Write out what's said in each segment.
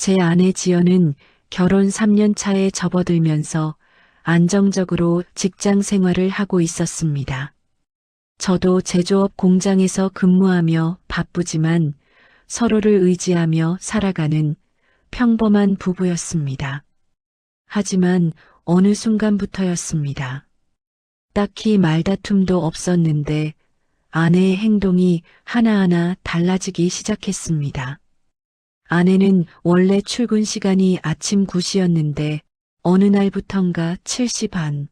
제 아내 지연은 결혼 3년 차에 접어들면서 안정적으로 직장 생활을 하고 있었습니다. 저도 제조업 공장에서 근무하며 바쁘지만 서로를 의지하며 살아가는 평범한 부부였습니다. 하지만 어느 순간부터였습니다. 딱히 말다툼도 없었는데 아내의 행동이 하나하나 달라지기 시작했습니다. 아내는 원래 출근 시간이 아침 9시였는데 어느 날부턴가 7시 반,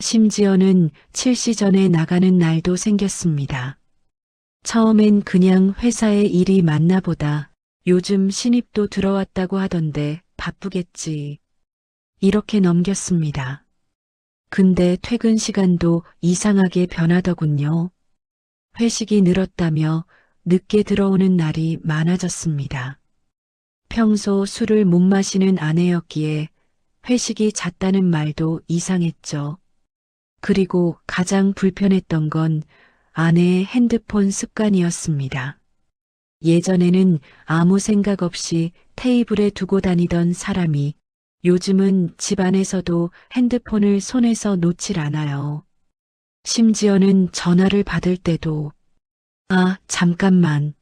심지어는 7시 전에 나가는 날도 생겼습니다. 처음엔 그냥 회사에 일이 많나 보다. 요즘 신입도 들어왔다고 하던데 바쁘겠지. 이렇게 넘겼습니다. 근데 퇴근 시간도 이상하게 변하더군요. 회식이 늘었다며 늦게 들어오는 날이 많아졌습니다. 평소 술을 못 마시는 아내였기에 회식이 잦다는 말도 이상했죠. 그리고 가장 불편했던 건 아내의 핸드폰 습관이었습니다. 예전에는 아무 생각 없이 테이블에 두고 다니던 사람이 요즘은 집안에서도 핸드폰을 손에서 놓질 않아요. 심지어는 전화를 받을 때도 아, 잠깐만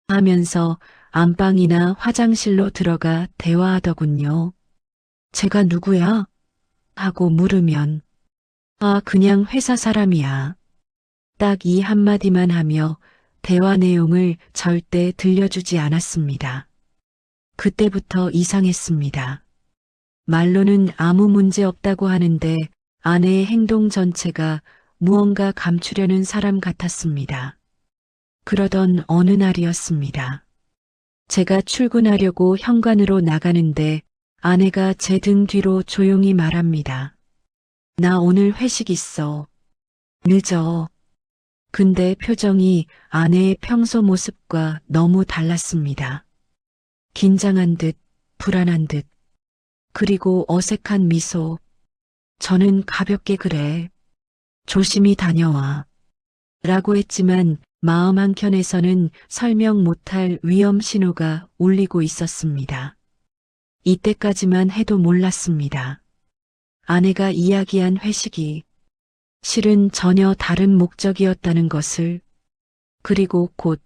하면서 안방이나 화장실로 들어가 대화하더군요. 제가 누구야? 하고 물으면 아, 그냥 회사 사람이야. 딱 이 한마디만 하며 대화 내용을 절대 들려주지 않았습니다. 그때부터 이상했습니다. 말로는 아무 문제 없다고 하는데 아내의 행동 전체가 무언가 감추려는 사람 같았습니다. 그러던 어느 날이었습니다. 제가 출근하려고 현관으로 나가는데 아내가 제 등 뒤로 조용히 말합니다. 나 오늘 회식 있어. 늦어. 근데 표정이 아내의 평소 모습과 너무 달랐습니다. 긴장한 듯, 불안한 듯, 그리고 어색한 미소. 저는 가볍게 그래. 조심히 다녀와. 라고 했지만 마음 한켠에서는 설명 못할 위험 신호가 울리고 있었습니다. 이때까지만 해도 몰랐습니다. 아내가 이야기한 회식이 실은 전혀 다른 목적이었다는 것을, 그리고 곧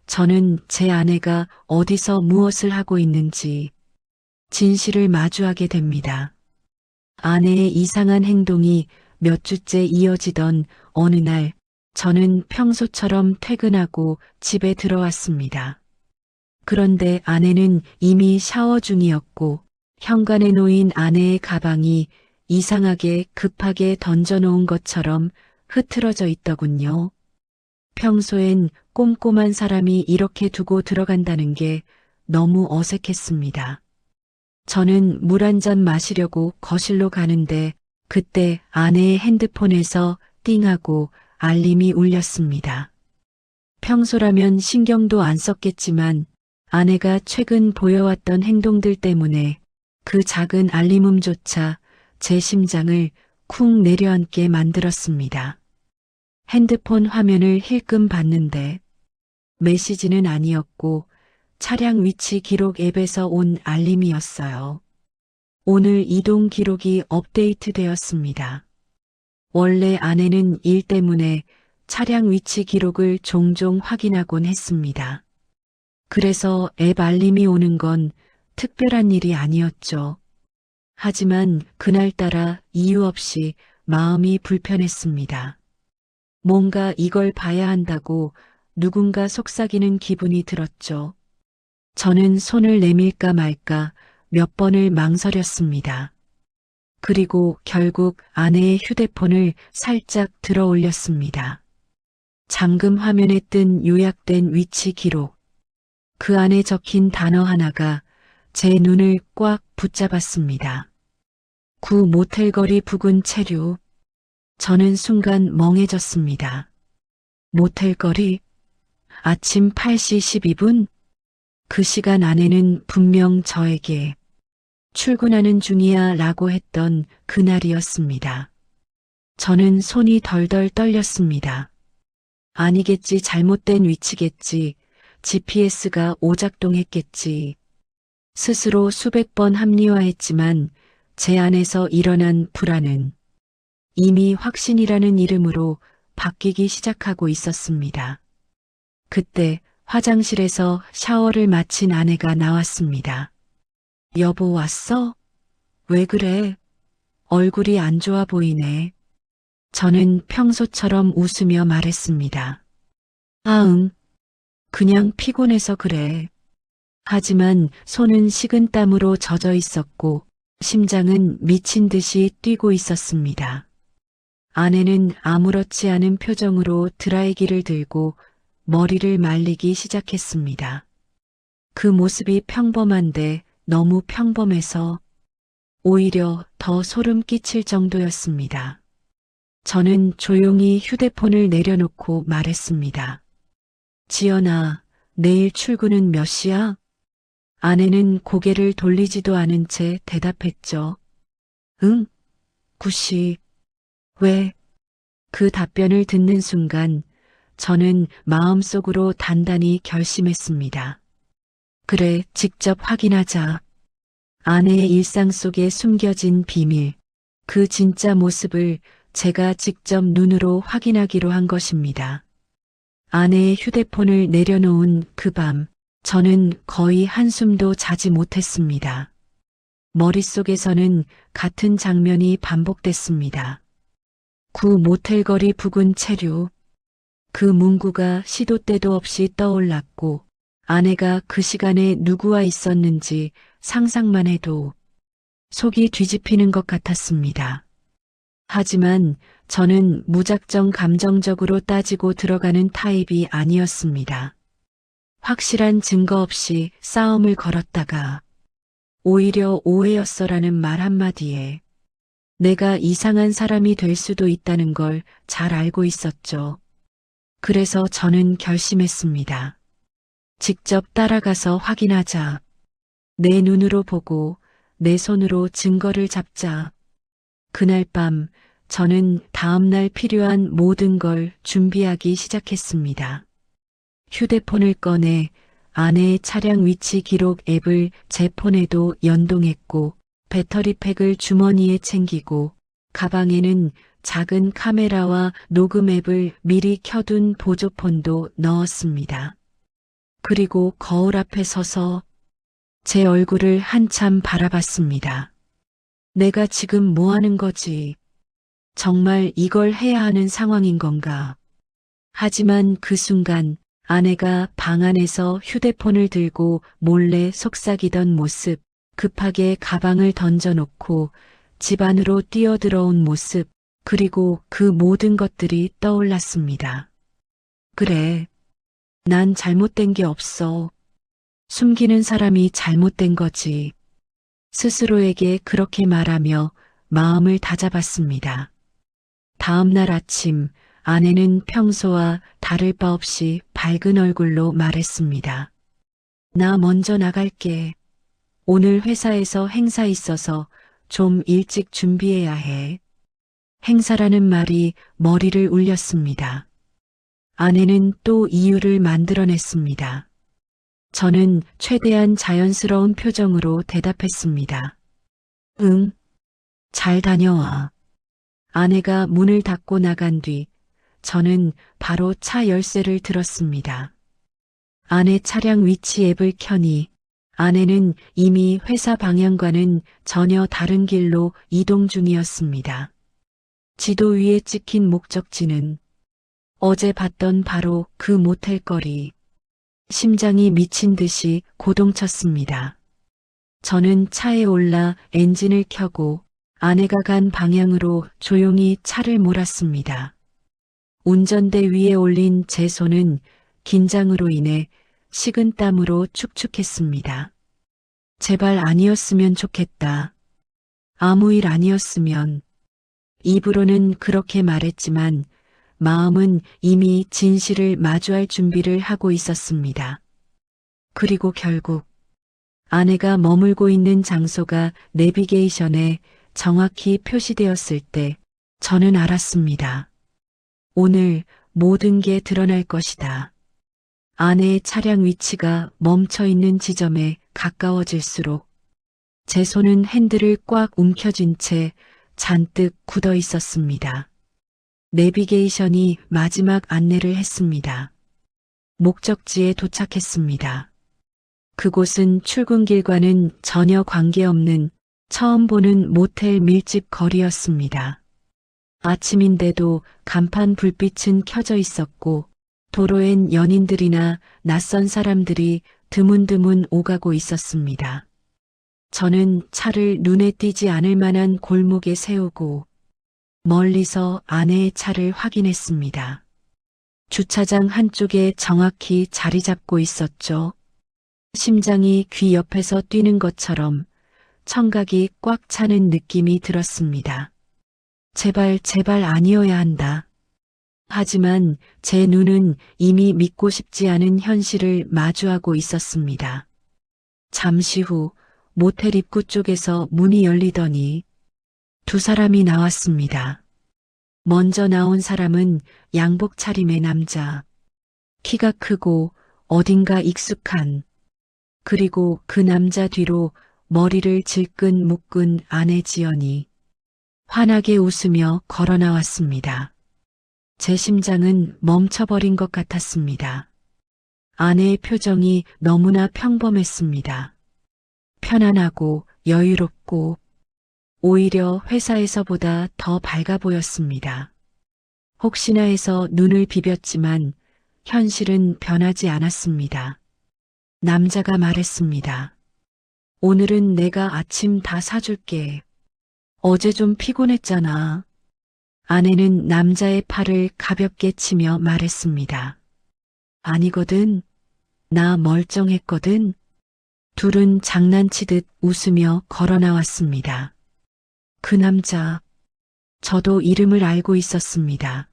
저는 제 아내가 어디서 무엇을 하고 있는지 진실을 마주하게 됩니다. 아내의 이상한 행동이 몇 주째 이어지던 어느 날 저는 평소처럼 퇴근하고 집에 들어왔습니다. 그런데 아내는 이미 샤워 중이었고 현관에 놓인 아내의 가방이 이상하게 급하게 던져놓은 것처럼 흐트러져 있더군요. 평소엔 꼼꼼한 사람이 이렇게 두고 들어간다는 게 너무 어색했습니다. 저는 물 한 잔 마시려고 거실로 가는데 그때 아내의 핸드폰에서 띵하고 알림이 울렸습니다. 평소라면 신경도 안 썼겠지만 아내가 최근 보여왔던 행동들 때문에 그 작은 알림음조차 제 심장을 쿵 내려앉게 만들었습니다. 핸드폰 화면을 힐끔 봤는데 메시지는 아니었고 차량 위치 기록 앱에서 온 알림이었어요. 오늘 이동 기록이 업데이트되었습니다. 원래 아내는 일 때문에 차량 위치 기록을 종종 확인하곤 했습니다. 그래서 앱 알림이 오는 건 특별한 일이 아니었죠. 하지만 그날따라 이유 없이 마음이 불편했습니다. 뭔가 이걸 봐야 한다고 누군가 속삭이는 기분이 들었죠. 저는 손을 내밀까 말까 몇 번을 망설였습니다. 그리고 결국 아내의 휴대폰을 살짝 들어 올렸습니다. 잠금 화면에 뜬 요약된 위치 기록. 그 안에 적힌 단어 하나가 제 눈을 꽉 붙잡았습니다. 구 모텔 거리 부근 체류. 저는 순간 멍해졌습니다. 모텔 거리? 아침 8시 12분? 그 시간 아내는 분명 저에게 출근하는 중이야 라고 했던 그날이었습니다. 저는 손이 덜덜 떨렸습니다. 아니겠지, 잘못된 위치겠지, GPS가 오작동했겠지. 스스로 수백 번 합리화했지만 제 안에서 일어난 불안은 이미 확신이라는 이름으로 바뀌기 시작하고 있었습니다. 그때 화장실에서 샤워를 마친 아내가 나왔습니다. 여보 왔어? 왜 그래? 얼굴이 안 좋아 보이네. 저는 평소처럼 웃으며 말했습니다. 아, 응. 그냥 피곤해서 그래. 하지만 손은 식은땀으로 젖어 있었고 심장은 미친 듯이 뛰고 있었습니다. 아내는 아무렇지 않은 표정으로 드라이기를 들고 머리를 말리기 시작했습니다. 그 모습이 평범한데 너무 평범해서 오히려 더 소름 끼칠 정도였습니다. 저는 조용히 휴대폰을 내려놓고 말했습니다. 지연아, 내일 출근은 몇 시야? 아내는 고개를 돌리지도 않은 채 대답했죠. 응, 9시. 왜? 그 답변을 듣는 순간 저는 마음속으로 단단히 결심했습니다. 그래, 직접 확인하자. 아내의 일상 속에 숨겨진 비밀, 그 진짜 모습을 제가 직접 눈으로 확인하기로 한 것입니다. 아내의 휴대폰을 내려놓은 그 밤, 저는 거의 한숨도 자지 못했습니다. 머릿속에서는 같은 장면이 반복됐습니다. 구 모텔 거리 부근 체류. 그 문구가 시도 때도 없이 떠올랐고 아내가 그 시간에 누구와 있었는지 상상만 해도 속이 뒤집히는 것 같았습니다. 하지만 저는 무작정 감정적으로 따지고 들어가는 타입이 아니었습니다. 확실한 증거 없이 싸움을 걸었다가 오히려 오해였어라는 말 한마디에 내가 이상한 사람이 될 수도 있다는 걸 잘 알고 있었죠. 그래서 저는 결심했습니다. 직접 따라가서 확인하자. 내 눈으로 보고 내 손으로 증거를 잡자. 그날 밤 저는 다음날 필요한 모든 걸 준비하기 시작했습니다. 휴대폰을 꺼내 아내의 차량 위치 기록 앱을 제 폰에도 연동했고 배터리팩을 주머니에 챙기고 가방에는 작은 카메라와 녹음 앱을 미리 켜둔 보조폰도 넣었습니다. 그리고 거울 앞에 서서 제 얼굴을 한참 바라봤습니다. 내가 지금 뭐 하는 거지? 정말 이걸 해야 하는 상황인 건가? 하지만 그 순간 아내가 방 안에서 휴대폰을 들고 몰래 속삭이던 모습, 급하게 가방을 던져놓고 집 안으로 뛰어들어온 모습, 그리고 그 모든 것들이 떠올랐습니다. 그래, 난 잘못된 게 없어. 숨기는 사람이 잘못된 거지. 스스로에게 그렇게 말하며 마음을 다잡았습니다. 다음 날 아침 아내는 평소와 다를 바 없이 밝은 얼굴로 말했습니다. 나 먼저 나갈게. 오늘 회사에서 행사 있어서 좀 일찍 준비해야 해. 행사라는 말이 머리를 울렸습니다. 아내는 또 이유를 만들어냈습니다. 저는 최대한 자연스러운 표정으로 대답했습니다. 응, 잘 다녀와. 아내가 문을 닫고 나간 뒤 저는 바로 차 열쇠를 들었습니다. 아내 차량 위치 앱을 켜니 아내는 이미 회사 방향과는 전혀 다른 길로 이동 중이었습니다. 지도 위에 찍힌 목적지는 어제 봤던 바로 그 모텔 거리. 심장이 미친 듯이 고동쳤습니다. 저는 차에 올라 엔진을 켜고 아내가 간 방향으로 조용히 차를 몰았습니다. 운전대 위에 올린 제 손은 긴장으로 인해 식은땀으로 축축했습니다. 제발 아니었으면 좋겠다. 아무 일 아니었으면. 입으로는 그렇게 말했지만 마음은 이미 진실을 마주할 준비를 하고 있었습니다. 그리고 결국 아내가 머물고 있는 장소가 내비게이션에 정확히 표시되었을 때 저는 알았습니다. 오늘 모든 게 드러날 것이다. 아내의 차량 위치가 멈춰 있는 지점에 가까워질수록 제 손은 핸들을 꽉 움켜쥔 채 잔뜩 굳어 있었습니다. 내비게이션이 마지막 안내를 했습니다. 목적지에 도착했습니다. 그곳은 출근길과는 전혀 관계없는 처음 보는 모텔 밀집 거리였습니다. 아침인데도 간판 불빛은 켜져 있었고 도로엔 연인들이나 낯선 사람들이 드문드문 오가고 있었습니다. 저는 차를 눈에 띄지 않을 만한 골목에 세우고 멀리서 아내의 차를 확인했습니다. 주차장 한쪽에 정확히 자리 잡고 있었죠. 심장이 귀 옆에서 뛰는 것처럼 청각이 꽉 차는 느낌이 들었습니다. 제발 아니어야 한다. 하지만 제 눈은 이미 믿고 싶지 않은 현실을 마주하고 있었습니다. 잠시 후 모텔 입구 쪽에서 문이 열리더니 두 사람이 나왔습니다. 먼저 나온 사람은 양복 차림의 남자. 키가 크고 어딘가 익숙한, 그리고 그 남자 뒤로 머리를 질끈 묶은 아내 지연이 환하게 웃으며 걸어 나왔습니다. 제 심장은 멈춰버린 것 같았습니다. 아내의 표정이 너무나 평범했습니다. 편안하고 여유롭고 오히려 회사에서보다 더 밝아 보였습니다. 혹시나 해서 눈을 비볐지만 현실은 변하지 않았습니다. 남자가 말했습니다. 오늘은 내가 아침 다 사줄게. 어제 좀 피곤했잖아. 아내는 남자의 팔을 가볍게 치며 말했습니다. 아니거든. 나 멀쩡했거든. 둘은 장난치듯 웃으며 걸어 나왔습니다. 그 남자, 저도 이름을 알고 있었습니다.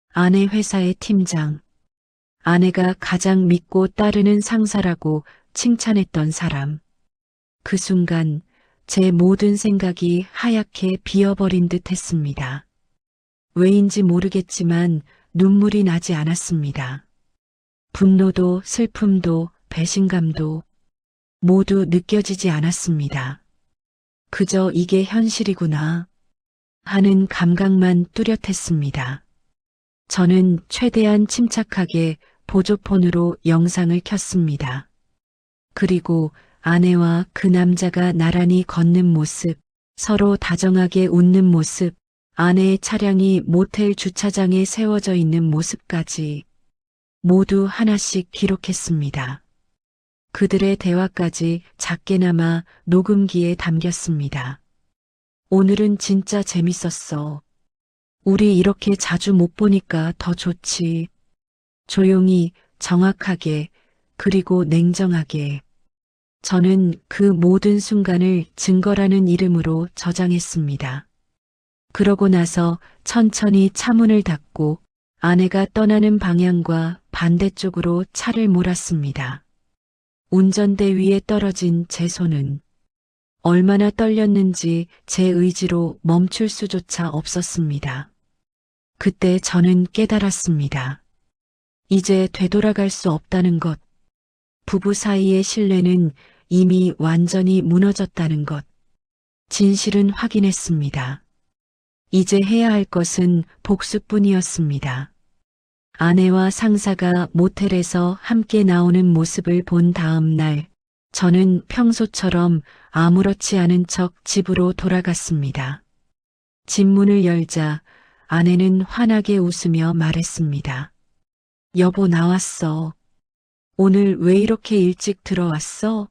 아내 회사의 팀장, 아내가 가장 믿고 따르는 상사라고 칭찬했던 사람. 그 순간 제 모든 생각이 하얗게 비어버린 듯 했습니다. 왜인지 모르겠지만 눈물이 나지 않았습니다. 분노도 슬픔도 배신감도 모두 느껴지지 않았습니다. 그저 이게 현실이구나 하는 감각만 뚜렷했습니다. 저는 최대한 침착하게 보조폰으로 영상을 켰습니다. 그리고 아내와 그 남자가 나란히 걷는 모습, 서로 다정하게 웃는 모습, 아내의 차량이 모텔 주차장에 세워져 있는 모습까지 모두 하나씩 기록했습니다. 그들의 대화까지 작게나마 녹음기에 담겼습니다. 오늘은 진짜 재밌었어. 우리 이렇게 자주 못 보니까 더 좋지. 조용히, 정확하게, 그리고 냉정하게. 저는 그 모든 순간을 증거라는 이름으로 저장했습니다. 그러고 나서 천천히 차문을 닫고 아내가 떠나는 방향과 반대쪽으로 차를 몰았습니다. 운전대 위에 떨어진 제 손은 얼마나 떨렸는지 제 의지로 멈출 수조차 없었습니다. 그때 저는 깨달았습니다. 이제 되돌아갈 수 없다는 것. 부부 사이의 신뢰는 이미 완전히 무너졌다는 것. 진실은 확인했습니다. 이제 해야 할 것은 복수뿐이었습니다. 아내와 상사가 모텔에서 함께 나오는 모습을 본 다음 날, 저는 평소처럼 아무렇지 않은 척 집으로 돌아갔습니다. 집 문을 열자 아내는 환하게 웃으며 말했습니다. 여보, 나왔어. 오늘 왜 이렇게 일찍 들어왔어?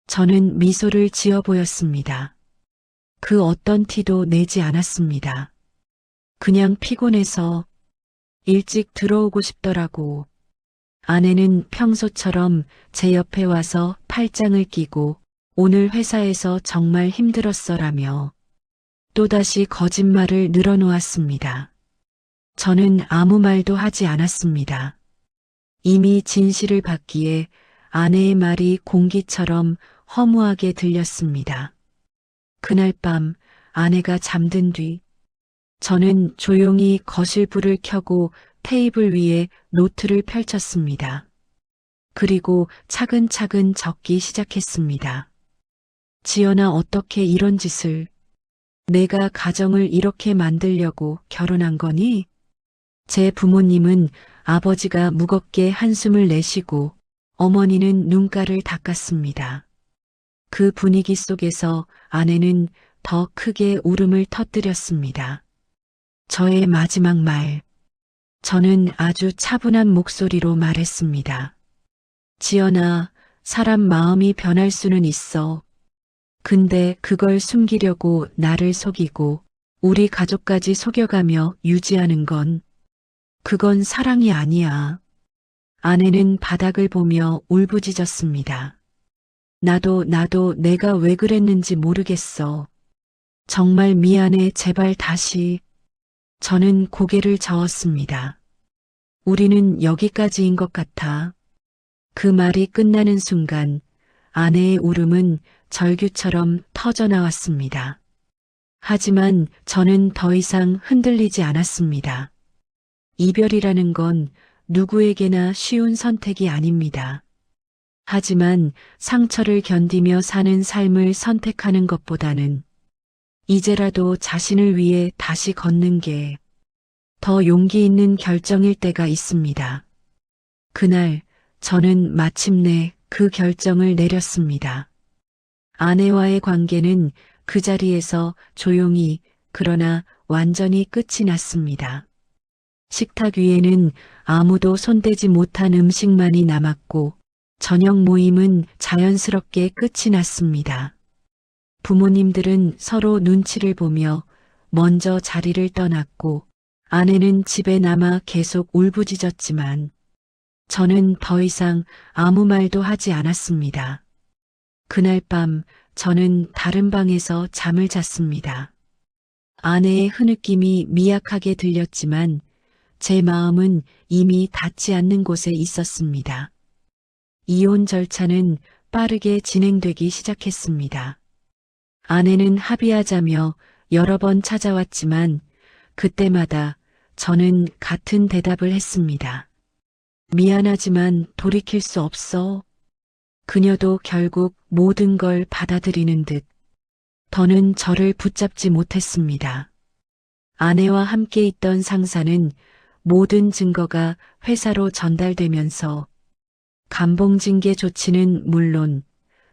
저는 미소를 지어 보였습니다. 그 어떤 티도 내지 않았습니다. 그냥 피곤해서 일찍 들어오고 싶더라고. 아내는 평소처럼 제 옆에 와서 팔짱을 끼고 오늘 회사에서 정말 힘들었어라며 또다시 거짓말을 늘어놓았습니다. 저는 아무 말도 하지 않았습니다. 이미 진실을 받기에 아내의 말이 공기처럼 허무하게 들렸습니다. 그날 밤 아내가 잠든 뒤 저는 조용히 거실 불을 켜고 테이블 위에 노트를 펼쳤습니다. 그리고 차근차근 적기 시작했습니다. 지연아, 어떻게 이런 짓을? 내가 가정을 이렇게 만들려고 결혼한 거니? 제 부모님은 아버지가 무겁게 한숨을 내쉬고 어머니는 눈가를 닦았습니다. 그 분위기 속에서 아내는 더 크게 울음을 터뜨렸습니다. 저의 마지막 말. 저는 아주 차분한 목소리로 말했습니다. 지연아, 사람 마음이 변할 수는 있어. 근데 그걸 숨기려고 나를 속이고 우리 가족까지 속여가며 유지하는 건 그건 사랑이 아니야. 아내는 바닥을 보며 울부짖었습니다. 나도 내가 왜 그랬는지 모르겠어. 정말 미안해. 제발 다시. 저는 고개를 저었습니다. 우리는 여기까지인 것 같아. 그 말이 끝나는 순간 아내의 울음은 절규처럼 터져나왔습니다. 하지만 저는 더 이상 흔들리지 않았습니다. 이별이라는 건 누구에게나 쉬운 선택이 아닙니다. 하지만 상처를 견디며 사는 삶을 선택하는 것보다는 이제라도 자신을 위해 다시 걷는 게 더 용기 있는 결정일 때가 있습니다. 그날 저는 마침내 그 결정을 내렸습니다. 아내와의 관계는 그 자리에서 조용히 그러나 완전히 끝이 났습니다. 식탁 위에는 아무도 손대지 못한 음식만이 남았고 저녁 모임은 자연스럽게 끝이 났습니다. 부모님들은 서로 눈치를 보며 먼저 자리를 떠났고 아내는 집에 남아 계속 울부짖었지만 저는 더 이상 아무 말도 하지 않았습니다. 그날 밤 저는 다른 방에서 잠을 잤습니다. 아내의 흐느낌이 미약하게 들렸지만 제 마음은 이미 닿지 않는 곳에 있었습니다. 이혼 절차는 빠르게 진행되기 시작했습니다. 아내는 합의하자며 여러 번 찾아왔지만 그때마다 저는 같은 대답을 했습니다. 미안하지만 돌이킬 수 없어. 그녀도 결국 모든 걸 받아들이는 듯 더는 저를 붙잡지 못했습니다. 아내와 함께 있던 상사는 모든 증거가 회사로 전달되면서 감봉징계 조치는 물론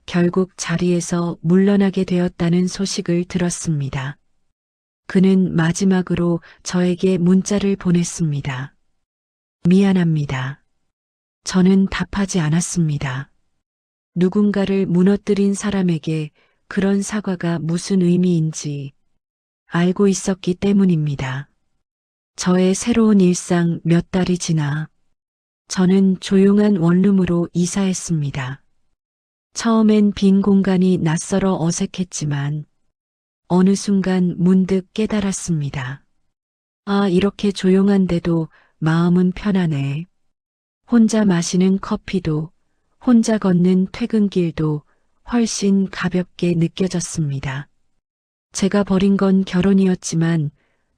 결국 자리에서 물러나게 되었다는 소식을 들었습니다. 그는 마지막으로 저에게 문자를 보냈습니다. 미안합니다. 저는 답하지 않았습니다. 누군가를 무너뜨린 사람에게 그런 사과가 무슨 의미인지 알고 있었기 때문입니다. 저의 새로운 일상 몇 달이 지나 저는 조용한 원룸으로 이사했습니다. 처음엔 빈 공간이 낯설어 어색했지만 어느 순간 문득 깨달았습니다. 아, 이렇게 조용한데도 마음은 편하네. 혼자 마시는 커피도, 혼자 걷는 퇴근길도 훨씬 가볍게 느껴졌습니다. 제가 버린 건 결혼이었지만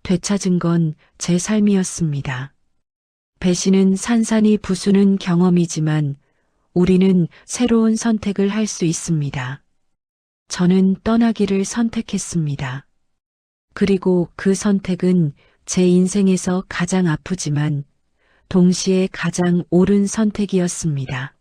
되찾은 건 제 삶이었습니다. 배신은 산산이 부수는 경험이지만 우리는 새로운 선택을 할 수 있습니다. 저는 떠나기를 선택했습니다. 그리고 그 선택은 제 인생에서 가장 아프지만 동시에 가장 옳은 선택이었습니다.